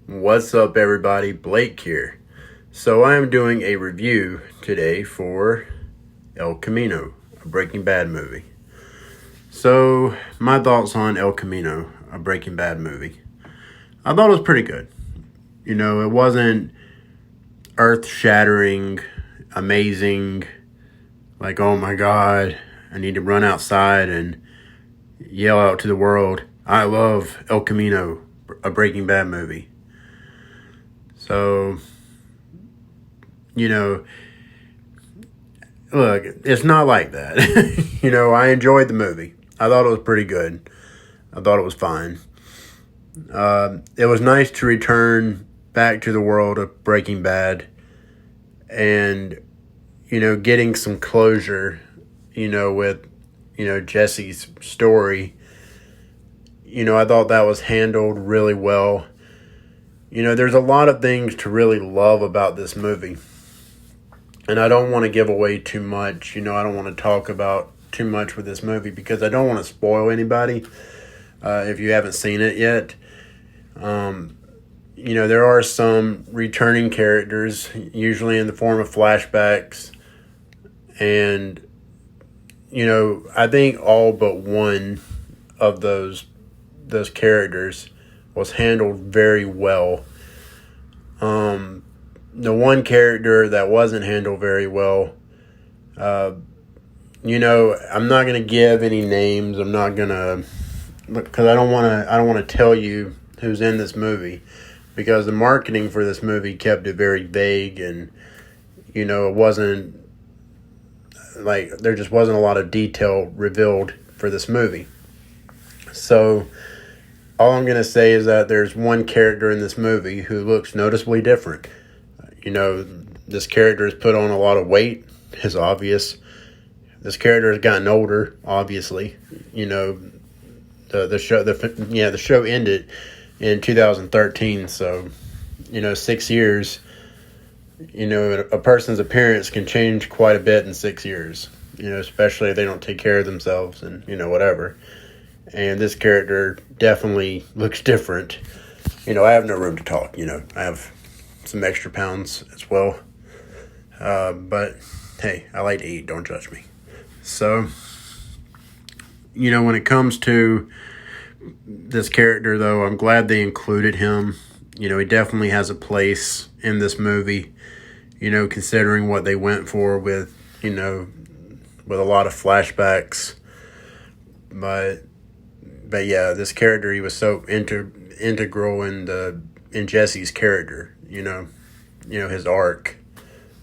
What's up, everybody? Blake here. So I am doing a review today for El Camino, a Breaking Bad movie. So my thoughts on El Camino, a Breaking Bad movie. I thought it was pretty good. It wasn't earth-shattering, amazing, like, oh my God, I need to run outside and yell out to the world, I love El Camino, a Breaking Bad movie. So, look, it's not like that. I enjoyed the movie. I thought it was pretty good. I thought it was fine. It was nice to return back to the world of Breaking Bad and, getting some closure, with, Jesse's story. I thought that was handled really well. There's a lot of things to really love about this movie. And I don't want to give away too much. I don't want to talk about too much with this movie because I don't want to spoil anybody if you haven't seen it yet. There are some returning characters, usually in the form of flashbacks. And, I think all but one of those characters was handled very well. The one character that wasn't handled very well, I'm not going to give any names. I'm not going to, because I don't want to tell you who's in this movie, because the marketing for this movie kept it very vague, and it wasn't like there just wasn't a lot of detail revealed for this movie. So all I'm going to say is that there's one character in this movie who looks noticeably different. This character has put on a lot of weight, is obvious. This character has gotten older, obviously. The show ended in 2013, so 6 years. A person's appearance can change quite a bit in 6 years. Especially if they don't take care of themselves and whatever. And this character definitely looks different. I have no room to talk. I have some extra pounds as well. But, hey, I like to eat. Don't judge me. So, when it comes to this character, though, I'm glad they included him. He definitely has a place in this movie, considering what they went for with a lot of flashbacks. But yeah, this character, he was so integral in Jesse's character, his arc.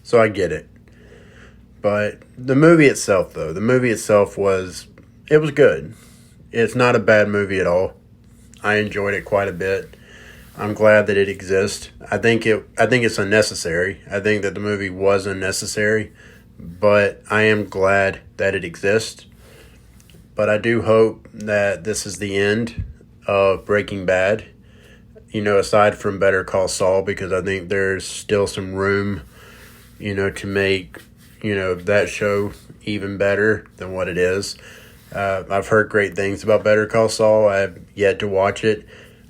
So I get it. But the movie itself was good. It's not a bad movie at all. I enjoyed it quite a bit. I'm glad that it exists. I think it's unnecessary. I think that the movie was unnecessary, but I am glad that it exists. But I do hope that this is the end of Breaking Bad, aside from Better Call Saul, because I think there's still some room, to make, that show even better than what it is. I've heard great things about Better Call Saul. I have yet to watch it.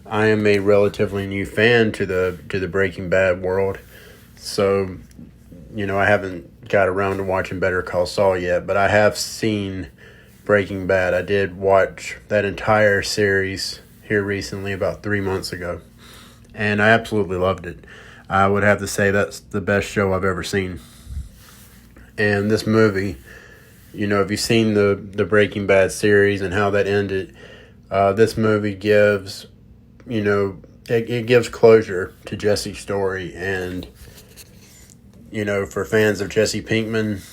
I am a relatively new fan to the Breaking Bad world. So, I haven't got around to watching Better Call Saul yet, but I have seen Breaking Bad. I did watch that entire series here recently, about 3 months ago, and I absolutely loved it. I would have to say that's the best show I've ever seen. And this movie, if you've seen the Breaking Bad series and how that ended, this movie gives, it gives closure to Jesse's story, and for fans of Jesse Pinkman,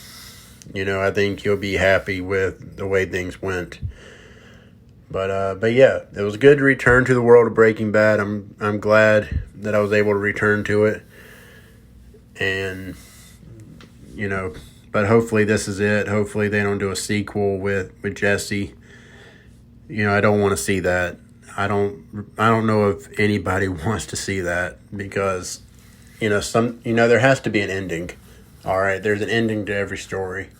I think you'll be happy with the way things went. But yeah, it was good to return to the world of Breaking Bad. I'm glad that I was able to return to it. And, but hopefully this is it. Hopefully they don't do a sequel with Jesse. I don't want to see that. I don't know if anybody wants to see that, because, there has to be an ending. All right, there's an ending to every story,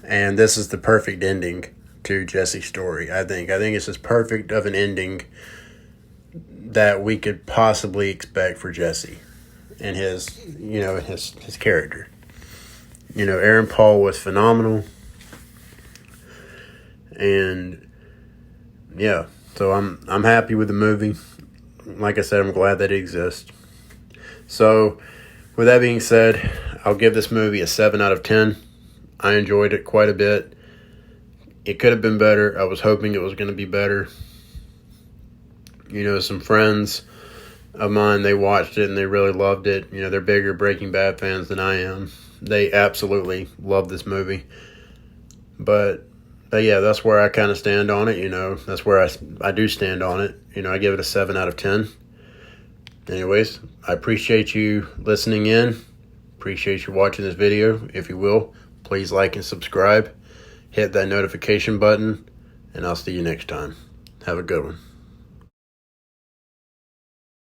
and this is the perfect ending to Jesse's story. I think it's as perfect of an ending that we could possibly expect for Jesse and his character. Aaron Paul was phenomenal. And yeah, so I'm happy with the movie. Like I said, I'm glad that it exists. So with that being said, I'll give this movie a 7 out of 10. I enjoyed it quite a bit. It could have been better. I was hoping it was going to be better. Some friends of mine, they watched it and they really loved it. They're bigger Breaking Bad fans than I am. They absolutely love this movie. But yeah, that's where I kind of stand on it. That's where I do stand on it. I give it a 7 out of 10. Anyways, I appreciate you listening in. Appreciate you watching this video. If you will, please like and subscribe. Hit that notification button, and I'll see you next time. Have a good one.